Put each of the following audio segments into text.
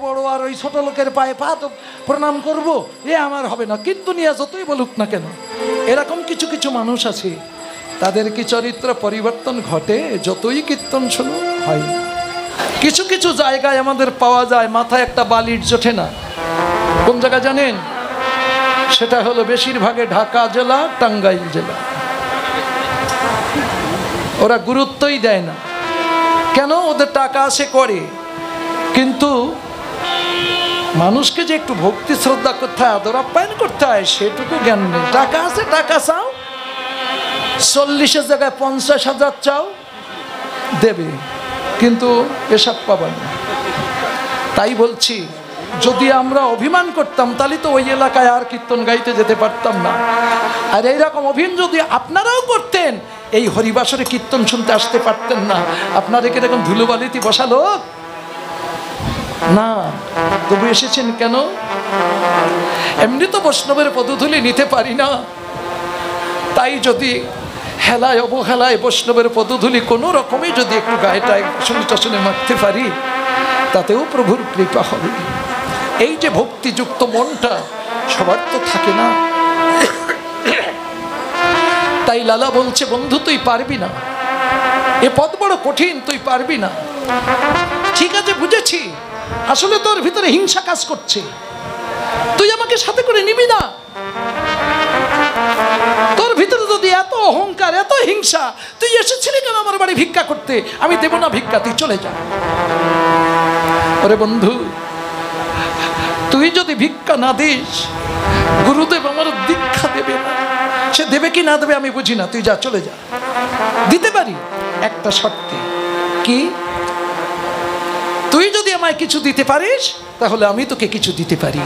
বড় আর ওই ছোট লোকের পায়ে পা তো প্রণাম করব, এ আমার হবে না। কিন্তু নিয়ে যতই বলুক না কেন, এরকম কিছু কিছু মানুষ আছে, তাদের কি চরিত্র পরিবর্তন ঘটে? যতই কীর্তন শুনো হয় না। কিছু কিছু জায়গায় আমাদের পাওয়া যায় মাথায় একটা বালির জোটে না। কোন জায়গা জানেন? সেটা হলো বেশিরভাগে ঢাকা জেলা, টাঙ্গাইল জেলা। ওরা গুরুত্বই দেয় না। কেন? ওদের টাকা আছে করে, কিন্তু মানুষকে যে একটু ভক্তি শ্রদ্ধা করতে হয়, আদর আপ্যায়ন করতে হয়, সেটুকু জ্ঞান নেই। টাকা আছে, টাকা চাও, 40-এর জায়গায় 50,000 চাও, দেবে, কিন্তু এসব পাবেন না। তাই বলছি, যদি আমরা অভিমান করতাম তাহলে তো ওই এলাকায় আর কীর্তন গাইতে যেতে পারতাম না। আর এইরকম অভিমান যদি আপনারাও করতেন, এই হরিবাসরে কীর্তন শুনতে আসতে পারতেন না। আপনারা কি এরকম ধুলোবালিতে বসা লোক না, তবু এসেছেন কেন? এমনি তো বৈষ্ণবের পদধূলি নিতে পারি না, তাই যদি হেলায় অবহেলায় বৈষ্ণবের পদধূলি কোনো রকমে যদি একটু গায়েটায় আসনে টাসনে মারতে পারি, তাতেও প্রভুর কৃপা হবে। এই যে ভক্তিযুক্ত মনটা সবার তো থাকে না। তাই লালা বলছে, বন্ধু তুই পারবি না, এ পথ বড় কঠিন, তুই পারবি না। ঠিক আছে, বুঝেছি, আসলে তোর ভিতরে হিংসা কাজ করছে, তুই আমাকে সাথে করে নিবি না। তোর ভিতরে যদি এত অহংকার, এত হিংসা, তুই এসেছিলি কেন আমার বাড়ি ভিক্ষা করতে? আমি দেব না ভিক্ষা, তুই চলে যা। ওরে বন্ধু, তুই যদি ভিক্ষা না দিস, গুরুদেব আমার দীক্ষা দেবে না। সে দেবে কি না দেবে আমি বুঝি না, তুই যা, চলে যা। দিতে পারি একটা শর্তে। কি? তুই যদি আমায় কিছু দিতে পারিস, তাহলে আমি তোকে কিছু দিতে পারি।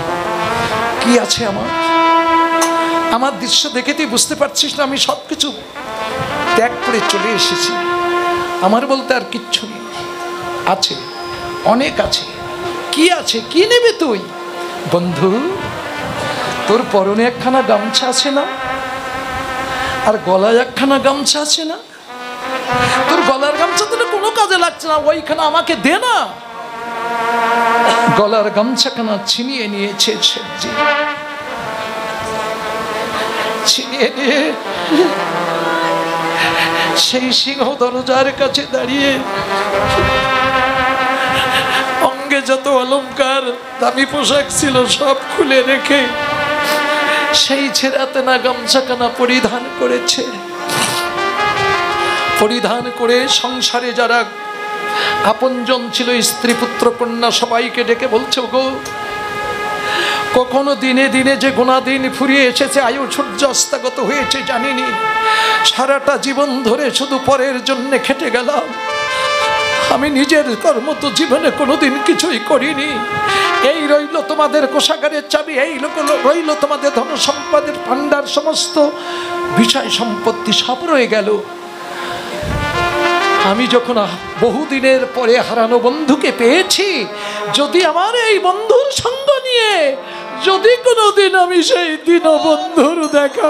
কি আছে আমার? আমার দৃশ্য দেখে তুই বুঝতে পারছিস না আমি সব কিছু ত্যাগ করে চলে এসেছি। আমার বলতে আর কিচ্ছু নেই। আছে, অনেক আছে। কি আছে? কি নেবে তুই? বন্ধু, তোর পরনে একখানা গামছা আছে না? আর গলায় একখানা গামছা আছে না? তোর গলার গামছা তো কোনো কাজে লাগছে না, ওইখানে আমাকে দে না। গলার গামছাখানা ছিনিয়ে নিয়েছে শেঠজি, ছিনিয়ে নিয়ে সেই সিংহ দরজার কাছে দাঁড়িয়ে অঙ্গে যত অলংকার, দামি পোশাক ছিল সব খুলে রেখে সেই ছেঁড়াতে না গামছাখানা পরিধান করেছে। পরিধান করে সংসারে যারা আপনজন ছিল, স্ত্রী পুত্র কন্যা, সবাইকে ডেকে বলছে, গো, কখনো দিনে দিনে যে গুণাদিন ফুরিয়ে এসেছে, আয়ু সূর্য অস্তাগত হয়েছে জানিনি। সারাটা জীবন ধরে শুধু পরের জন্য খেটে গেলাম, আমি নিজের কর্ম তো জীবনে কোনোদিন কিছুই করিনি। এই রইল তোমাদের কোষাগারের চাবি, এই রইল তোমাদের ধন সম্পদের ভান্ডার, সমস্ত বিষয় সম্পত্তি সব রয়ে গেল। আমি যখন বহুদিনের পরে হারানো বন্ধুকে পেয়েছি, যদি আমার এই বন্ধুর সঙ্গ নিয়ে যদি কোনোদিন আমি সেই দিন বন্ধুর দেখা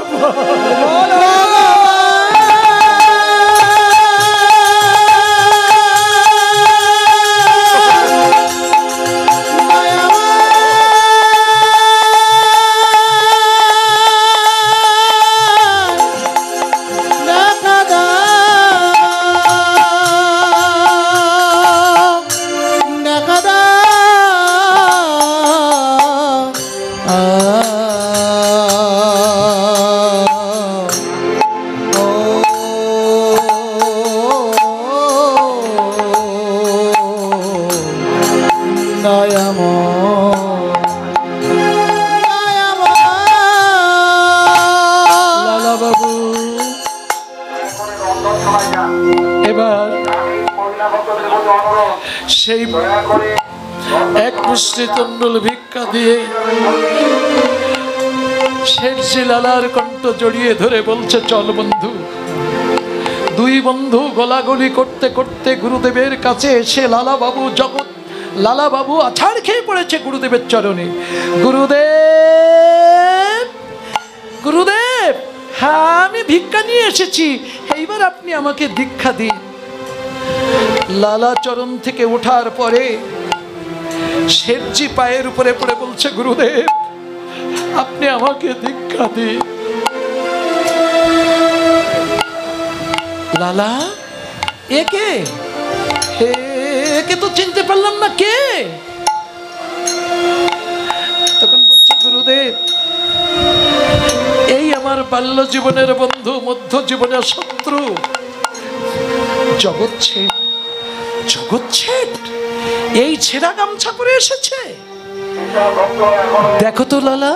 সেই এক মুষ্টি তণ্ডুল ভিক্ষা দিয়ে শেঠজি লালার কণ্ঠ জড়িয়ে ধরে বলছে, চল বন্ধু। দুই বন্ধু গোলাগুলি করতে করতে গুরুদেবের কাছে এসে লালা বাবু আছাড় খেয়ে পড়েছে গুরুদেবের চরণে। গুরুদেব, গুরুদেব, হ্যাঁ আমি ভিক্ষা নিয়ে এসেছি, এইবার আপনি আমাকে দীক্ষা দিন। লালা চরণ থেকে ওঠার পরে শেঠজি পায়ের উপরে পড়ে বলছে, গুরুদেব আপনি আমাকে দীক্ষা দিন। লালা একে একে তো চিনতে পারলাম না, কে? তখন বলছে, গুরুদেব এই আমার বাল্য জীবনের বন্ধু, মধ্য জীবনের শত্রু জগৎ ছেট। জগৎ ছেট এই ছেঁড়া গামছা পরে এসেছে। দেখো তো লালা,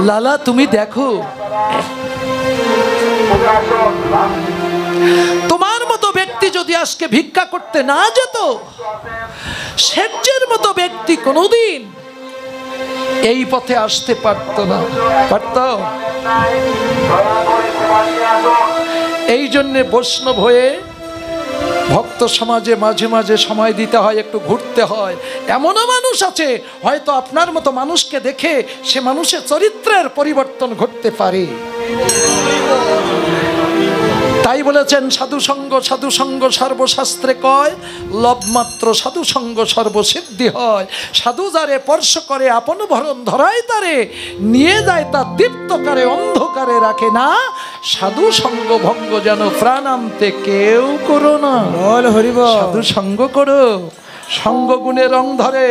লালা তুমি দেখো, তোমার মতো ব্যক্তি যদি আজকে ভিক্ষা করতে না যেত, শেঠের মতো ব্যক্তি কোনোদিন এই পথে আসতে পারত না। পারত? এই জন্যে বৈষ্ণব হয়ে ভক্ত সমাজে মাঝে মাঝে সময় দিতে হয়, একটু ঘুরতে হয়। এমনও মানুষ আছে হয়তো আপনার মতো মানুষকে দেখে সে মানুষের চরিত্রের পরিবর্তন ঘটতে পারে। তাই বলেছেন, সাধুসঙ্গ সাধুসঙ্গ সর্বশাস্ত্রে কয়, লবমাত্র সাধুসঙ্গ সর্বসিদ্ধি হয়। সাধু যারে স্পর্শ করে আপন ভরণ ধরায় তারে, নিয়ে যায় তা দীপ্তকারে অন্ধকারে রাখে না। সাধু সঙ্গ ভঙ্গ যেন প্রাণান্তে কেউ করো না। সাধু সঙ্গ করো, সঙ্গ গুণে রং ধরে।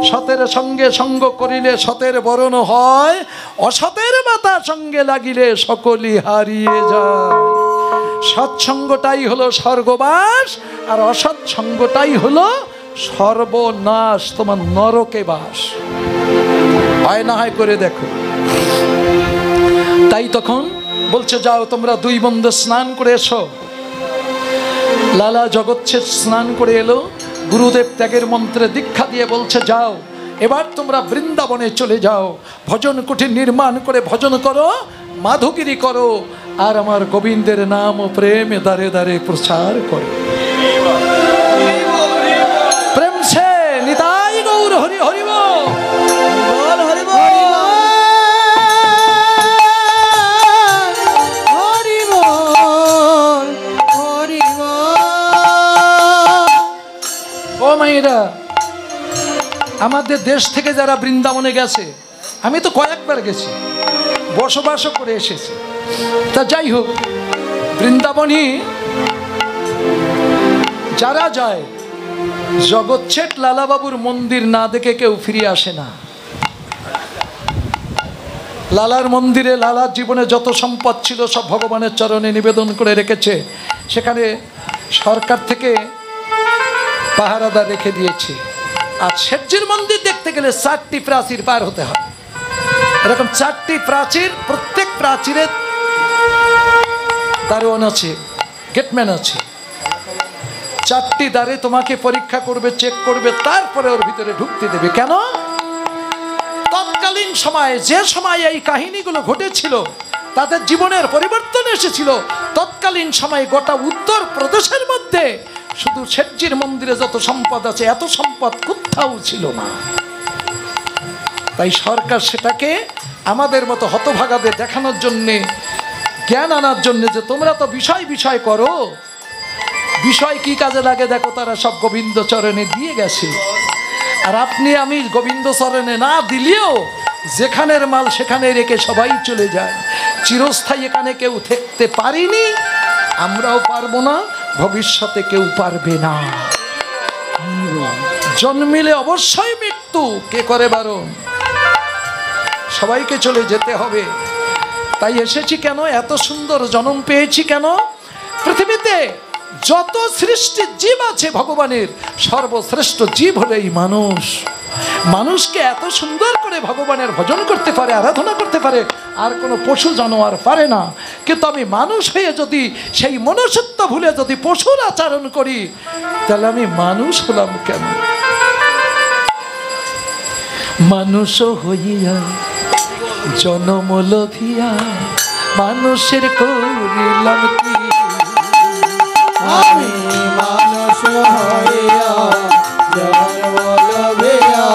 সতের সঙ্গে সঙ্গ করিলে সতের বরণ হয়, অসতের মাথা সঙ্গে লাগিলে সকলই হারিয়ে যায়। সৎসঙ্গটাই হলো স্বর্গবাস, আর অসৎসঙ্গটাই হলো সর্বনাশ, তোমার নরকে বাস। হয় না হয় করে দেখো। তাই তখন বলছে, যাও তোমরা দুই বন্ধু স্নান করে এসো। লালা জগৎছেদ স্নান করে এলো, গুরুদেব ত্যাগের মন্ত্রে দীক্ষা দিয়ে বলছে, যাও এবার তোমরা বৃন্দাবনে চলে যাও, ভজন কুঠি নির্মাণ করে ভজন করো, মাধুগিরি করো, আর আমার গোবিন্দের নাম ও প্রেম দারে দারে প্রচার করো। প্রেম সে নিতাই গৌর হরি হরি বল, হরি বল, হরি বল, হরি বল। ও মায়েরা, আমাদের দেশ থেকে যারা বৃন্দাবনে গেছে, আমি তো কয়েকবার গেছি, বসবাসও করে এসেছি। তা যাই হোক, বৃন্দাবনে যারা যায়, জগৎছেদ লালাবাবুর মন্দির না দেখে কেউ ফিরে আসে না। লালার মন্দিরে লালার জীবনে যত সম্পদ ছিল সব ভগবানের চরণে নিবেদন করে রেখেছে। সেখানে সরকার থেকে পাহারাদার রেখে দিয়েছে। আর শেঠজির মন্দির দেখতে গেলে 4টি প্রাচীর পার হতে হয়। এরকম 4টি প্রাচীর, প্রত্যেক প্রাচীরে দারোয়ান আছে, গেটম্যান আছে। 4টি দ্বারে তোমাকে পরীক্ষা করবে, চেক করবে, তারপরে ওর ভিতরে ঢুকতে দেবে। কেন? তৎকালীন সময়ে, যে সময়ে এই কাহিনীগুলো ঘটেছিল, তাদের জীবনের পরিবর্তন এসেছিল। তৎকালীন সময়ে গোটা উত্তর প্রদেশের মধ্যে শুধু শেঠজির মন্দিরে যত সম্পদ আছে, এত সম্পদ কোথাও ছিল না। তাই সরকার সেটাকে আমাদের মতো হতভাগাদের দেখানোর জন্যে, জ্ঞান আনার জন্যে, যে তোমরা তো বিষয় বিষয় করো, বিষয় কি কাজে লাগে দেখো, তারা সব গোবিন্দ চরণে দিয়ে গেছে। আর আপনি আমি গোবিন্দ চরণে না দিলেও যেখানের মাল সেখানে রেখে সবাই চলে যায়। চিরস্থায়ী এখানে কেউ থাকতে পারিনি, আমরাও পারবো না, ভবিষ্যতে কেউ পারবে না। জন্মিলে অবশ্যই মৃত্যু, কে করে বারণ? সবাইকে চলে যেতে হবে। তাই এসেছি কেন? এত সুন্দর জন্ম পেয়েছি কেন? পৃথিবীতে যত সৃষ্টি জীব আছে ভগবানের, সর্বশ্রেষ্ঠ জীব হলো এই মানুষ। মানুষকে এত সুন্দর করে ভগবানের ভজন করতে পারে, আরাধনা করতে পারে, আর কোনো পশু জানোয়ার পারে না। কিন্তু আমি মানুষ হয়ে যদি সেই মনুষ্যত্ব ভুলে যদি পশুর আচরণ করি, তাহলে আমি মানুষ হলাম কেন? মানুষ হইয়া জনম লভিয়া মানুষের করিলাম কি? আমি মানুষ হইয়া জন্ম লভিয়া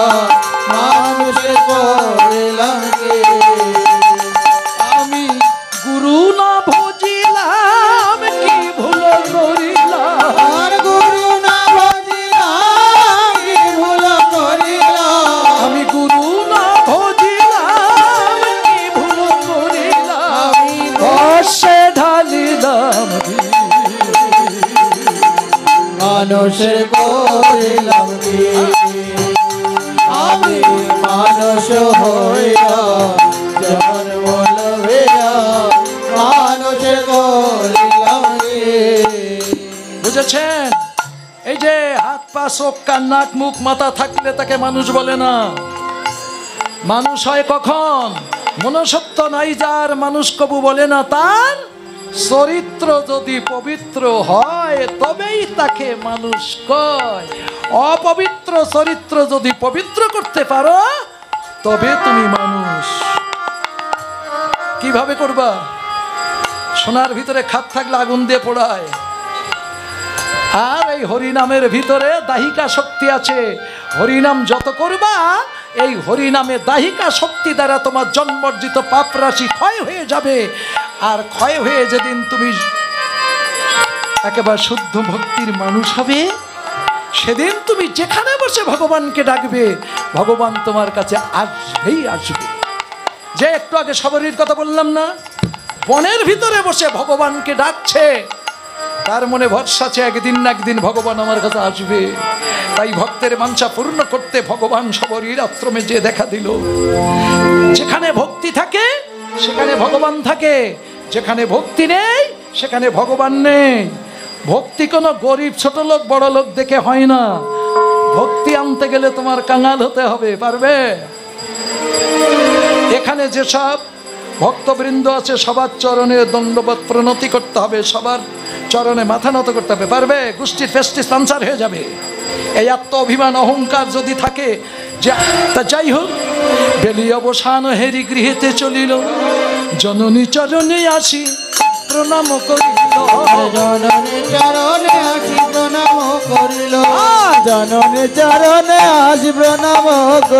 মানুষের করিলাম কি? আমি গুরু না ভজিলাম কি ভুল করিলাম? আর গুরু না ভজিলাম মানুষের করিলাম কি আমি মানুষ হইয়া জন্ম লইয়া মানুষের করিলাম কি বুঝেছেন? এই যে হাত পা চোখ কান নাক মুখ মাথা থাকলে তাকে মানুষ বলে না। মানুষ হয় কখন? মনুষ্যত্ব নাই যার, মানুষ কবু বলে না। তার চরিত্র যদি পবিত্র হয় তবেই তাকে মানুষ কয়। অপবিত্র চরিত্র যদি পবিত্র করতে পারো তবে তুমি মানুষ। কিভাবে করবা? সোনার ভিতরে খাদ থাকলে আগুন দিয়ে পোড়ায়, আর এই হরিনামের ভিতরে দাহিকা শক্তি আছে। হরিনাম যত করবা এই হরিনামে দাহিকা শক্তি দ্বারা তোমার জন্মর্জিত পাপ রাশি ক্ষয় হয়ে যাবে। আর ক্ষয় হয়ে যেদিন তুমি একেবারে শুদ্ধ ভক্তির মানুষ হবে, সেদিন তুমি যেখানে বসে ভগবানকে ডাকবে, ভগবান তোমার কাছে আসবেই আসবে। যে একটু আগে সবরীর কথা বললাম না, বনের ভিতরে বসে ভগবানকে ডাকছে, তার মনে ভরসা আছে একদিন না একদিন ভগবান আমার কাছে আসবে। তাই ভক্তের মানসা পূর্ণ করতে ভগবান সবরীর আশ্রমে যে দেখা দিল। যেখানে ভক্তি থাকে সেখানে ভগবান থাকে, যেখানে ভক্তি নেই সেখানে ভগবান নেই। ভক্তি কোনো গরিব ছোট লোক বড় লোক দেখে হয় না। ভক্তি আনতে গেলে তোমার কাঙাল হতে হবে। পারবে? এখানে যেসব ভক্তবৃন্দ আছে সবার চরণে দণ্ডবত প্রণতি করতে হবে, সবার চরণে মাথা নত করতে হবে। পারবে? গোষ্ঠীর ফেস্টি সানসার হয়ে যাবে। এই আত্ম অভিমান অহংকার যদি থাকে, যে তা যাই হোক, বেলি অবসান হেরি গৃহেতে চলিল, জননী চরণে আসি প্রণাম করিল। জননী চরণে আসি প্রণাম করিল, জননী চরণে আসি প্রণাম করিল,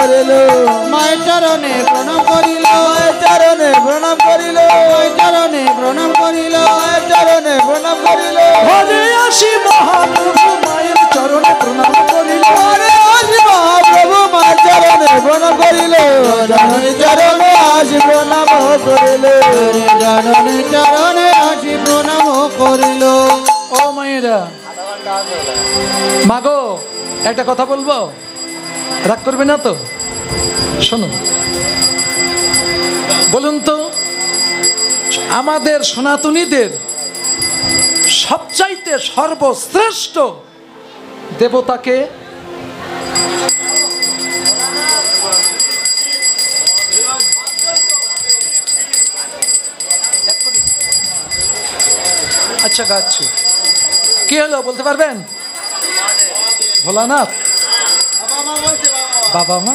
মায়ের চরণে প্রণাম করিল, মায়ের চরণে প্রণাম করিল, মায়ের চরণে প্রণাম করিল, মায়ের চরণে প্রণাম করিল। ঘরে আসি মহাপ্রভু মায়ের চরণে প্রণাম করিল, ঘরে আসি মহাপ্রভু মায়ের চরণে প্রণাম করিল, জননী চরণে আসি প্রণাম করিল, জননী চরণে আসি প্রণাম করিল। ও মায়েরা, মাগো একটা কথা বলবো, রাগ করবে না তো? শোনো, বলুন তো, আমাদের সনাতনীদের সবচাইতে সর্বশ্রেষ্ঠ দেবতাকে? আচ্ছা গাচ্ছি, কি হলো বলতে পারবেন? ভোলানাথ? বাবা মা?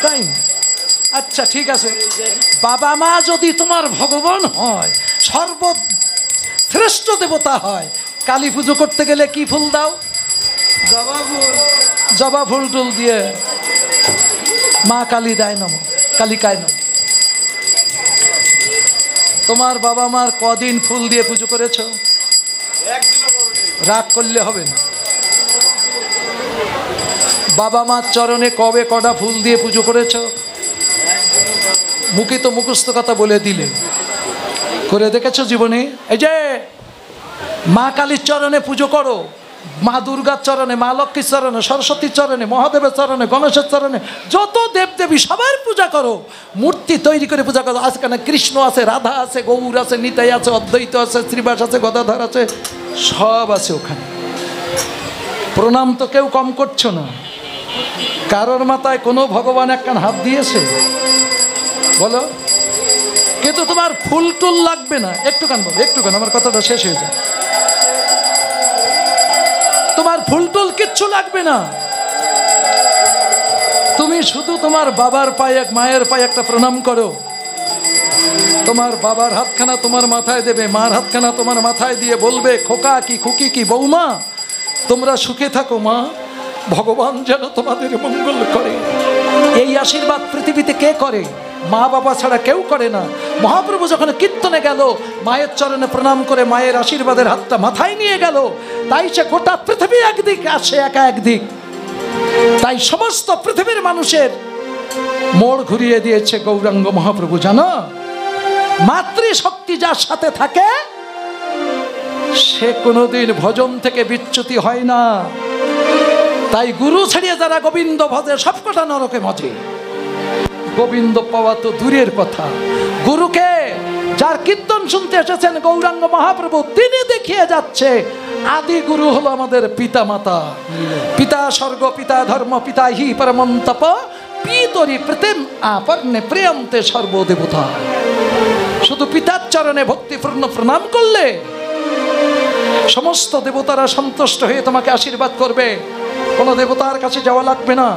তাই? আচ্ছা ঠিক আছে, বাবা মা যদি তোমার ভগবান হয়, সর্বশ্রেষ্ঠ দেবতা হয়, কালী পুজো করতে গেলে কি ফুল দাও? জবা ফুল টুল দিয়ে মা কালী দেয় নম, কালিকায় নম। তোমার বাবা মার কদিন ফুল দিয়ে পুজো করেছ? রাগ করলে হবে না। বাবা মার চরণে কবে কটা ফুল দিয়ে পুজো করেছ? মুখে তো মুখস্থ কথা বলে দিলে, করে দেখেছো জীবনে? এই যে মা কালীর চরণে পুজো করো, মা দুর্গার চরণে, মা লক্ষ্মীর চরণে, সরস্বতীর চরণে, মহাদেবের চরণে, গণেশের চরণে, যত দেবদেবী সবার পূজা করো, মূর্তি তৈরি করে পূজা করো। আজকাল কৃষ্ণ আছে, রাধা আছে, গৌর আছে, নিতাই আছে, অদ্বৈত আছে, শ্রীবাস আছে, গদাধর আছে, সব আছে ওখানে। প্রণাম তো কেউ কম করছো না। কারোর মাথায় কোনো ভগবান একখান হাত দিয়েছে বলো? কিন্তু তোমার ফুল টুল লাগবে না, একটুখান বলো, একটুখান, আমার কথাটা শেষ হয়ে যায়। তোমার ফুল টুল কিচ্ছু লাগবে না। তুমি শুধু তোমার বাবার পায়ে, মায়ের পায়ে একটা প্রণাম করো। তোমার বাবার হাতখানা তোমার মাথায় দেবে, মার হাতখানা তোমার মাথায় দিয়ে বলবে, খোকা কি খুকি কি বৌমা, তোমরা সুখে থাকো মা, ভগবান যেন তোমাদের মঙ্গল করে। এই আশীর্বাদ পৃথিবীতে কে করে? মা বাবা ছাড়া কেউ করে না। মহাপ্রভু যখন কীর্তনে গেল, মায়ের চরণে প্রণাম করে মায়ের আশীর্বাদের হাতটা মাথায় নিয়ে গেল। তাই সে গোটা পৃথিবী একদিক, আসে একা একদিক। তাই সমস্ত পৃথিবীর মানুষের মোড় ঘুরিয়ে দিয়েছে গৌরাঙ্গ মহাপ্রভু। জানো, মাতৃশক্তি যার সাথে থাকে সে সে কোনোদিন ভজন থেকে বিচ্যুতি হয় না। তাই গুরু ছাড়িয়ে যারা গোবিন্দ ভজে সবকটা নরকে মজে। গোবিন্দ পাওয়া তো দূরের কথা, গুরুকে যার কীর্তন শুনতে এসেছেন গৌরাঙ্গ মহাপ্রভু, তিনি দেখিয়ে যাচ্ছে আদি গুরু হলো আমাদের পিতা মাতা। পিতা স্বর্গ, পিতা ধর্ম, পিতা হি পরমন্তপ, পিতরি প্রতিম আপর্ণে প্রিয়ন্তে সর্বদেবতা। শুধু পিতার চরণে ভক্তিপূর্ণ প্রণাম করলে সমস্ত দেবতারা সন্তুষ্ট হয়ে তোমাকে আশীর্বাদ করবে। কোনো দেবতার কাছে যাওয়া লাগবে না।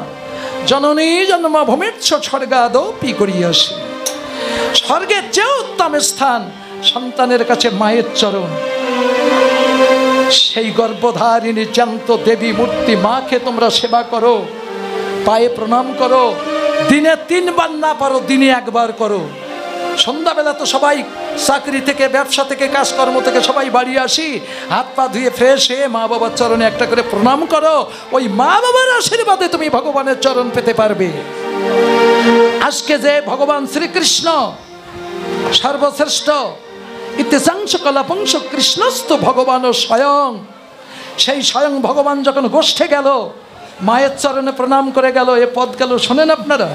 জননী জন্মভূমিচ্ছ স্বর্গাদপি করিয়াসি। স্বর্গের চেয়ে উত্তম স্থান সন্তানের কাছে মায়ের চরণ। সেই গর্ভধারিণী জ্যান্ত দেবী মূর্তি মাকে তোমরা সেবা করো, পায়ে প্রণাম করো। দিনে 3 বার না পারো দিনে 1 বার করো। সন্ধ্যাবেলা তো সবাই চাকরি থেকে, ব্যবসা থেকে, কাজকর্ম থেকে সবাই বাড়ি আসি, হাত পা ধুয়ে ফ্রেশ হয়ে মা বাবার চরণে একটা করে প্রণাম করো। ওই মা বাবার আশীর্বাদে তুমি ভগবানের চরণ পেতে পারবে। আজকে যে ভগবান শ্রীকৃষ্ণ সর্বশ্রেষ্ঠ, ইতিশাংশ কলাপংশ কৃষ্ণস্থ ভগবান স্বয়ং, সেই স্বয়ং ভগবান যখন গোষ্ঠে গেল, মায়ের চরণে প্রণাম করে গেল। এ পদ গেল, শোনেন আপনারা।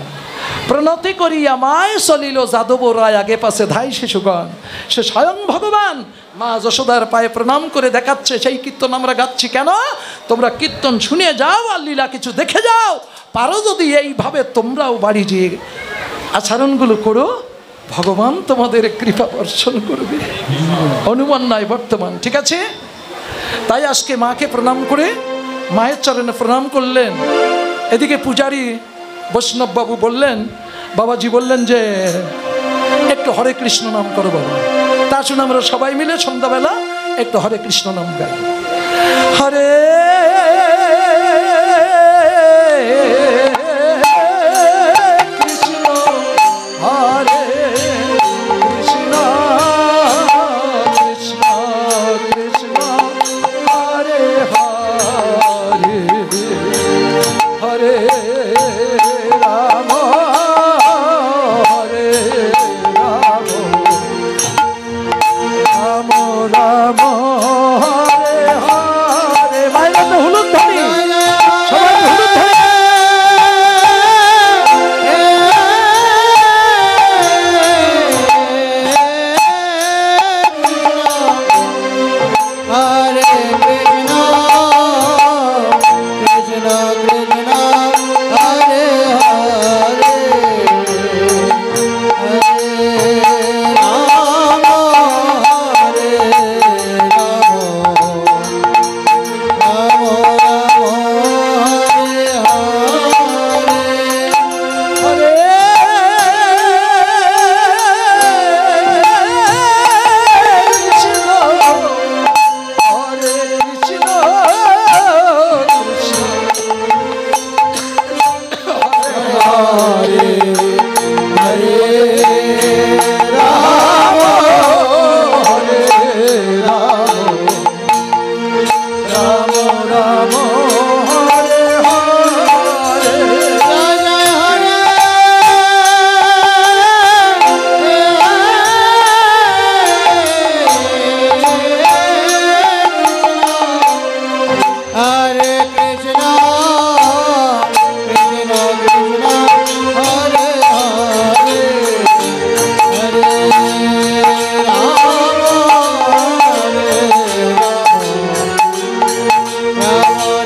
প্রণতি করিয়া মায় চলিল যাদব রায় আগে পাশে ধাই শিশুগণ। সে স্বয়ং ভগবান মা যশোদার পায়ে প্রণাম করে দেখাচ্ছে। সেই কীর্তন আমরা গাচ্ছি কেন? তোমরা কীর্তন শুনে যাও আর লীলা কিছু দেখে যাও। পারো যদি এইভাবে তোমরাও বাড়ি যেয়ে আচরণগুলো করো, ভগবান তোমাদের কৃপা বর্ষণ করবে। অনুমান নয়, বর্তমান। ঠিক আছে? তাই আজকে মাকে প্রণাম করে মায়ের চরণে প্রণাম করলেন। এদিকে পূজারী বৈষ্ণব বাবু বললেন, বাবাজি বললেন যে একটু হরে কৃষ্ণ নাম করো বাবা। তা শুনে আমরা সবাই মিলে সন্ধ্যাবেলা একটু হরে কৃষ্ণ নাম গাই। হরে কৃষ্ণ হরে কৃষ্ণ কৃষ্ণ কৃষ্ণ হরে হরে হরে রাম হরে রাম রাম রাম হরে হরে। মায়ের তো হলুদ ধ্বনি, সবাই হলুদ ধ্বনি। হরে কৃষ্ণ কৃষ্ণ কৃষ্ণ হরে হরে হরে রাম হরে Ram Ram Ram Hare Hare Hare Krishna, Krishna Krishna, Hare Hare, Hare Rama, Hare Rama, Rama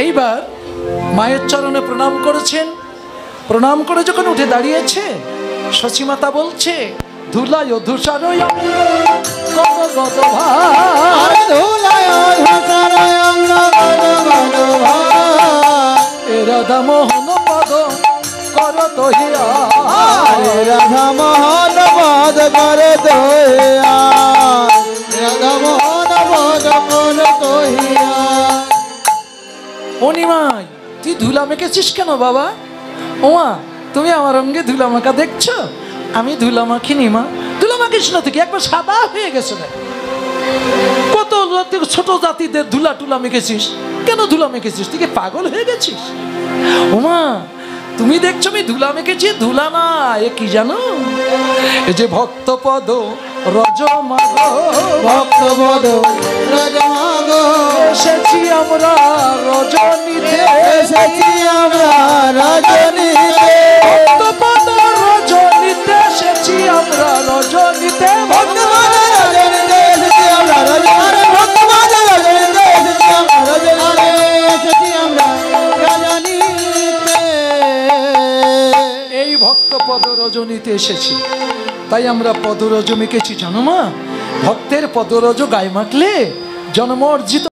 এইবার মায়ের চরণে প্রণাম করেছেন। প্রণাম করে যখন উঠে দাঁড়িয়েছে, শচীমাতা বলছে, ধুলায় ধূসর রাধা মোহন পদ কর দহিয়া, রাধা মোহন পদ কর দহিয়া, রাধা মোহন পদ কর দহিয়া। অনিমাই, তুই ধুলা মেখেছিস কেন বাবা? ওমা, তুমি আমার অঙ্গে ধুলা মাখা দেখছো? আমি ধুলা মাখিনি মা। ধুলা মাখিস না, তুই একবার সাদা হয়ে গেছে না? কত ছোট জাতিদের ধুলা টুলা মেখেছিস, কেন ধুলা মেখেছিস? তুই কি পাগল হয়ে গেছিস? ওমা, তুমি দেখছো আমি ধুলা মেখেছি? ধুলা না, এ কি জানো? এই যে ভক্ত পদ রজ মাগ, ভক্ত পদ রজ মাগ, এসেছি আমরা রজনীতে, এসেছি আমরা রজনীতে, ভক্ত পদ রজনীতে এসেছি আমরা রজনীতে, ভক্ত পদ রজনীতে এসেছি আমরা রজনীতে, ভক্ত পদ রজনীতে এসেছি আমরা রজনীতে, এসেছি আমরা রজনীতে। এই ভক্ত পদ রজনীতে এসেছি, তাই আমরা পদরজ মেখেছি জানো মা। ভক্তের পদরজ গায়ে মাখলে জন্ম অর্জিত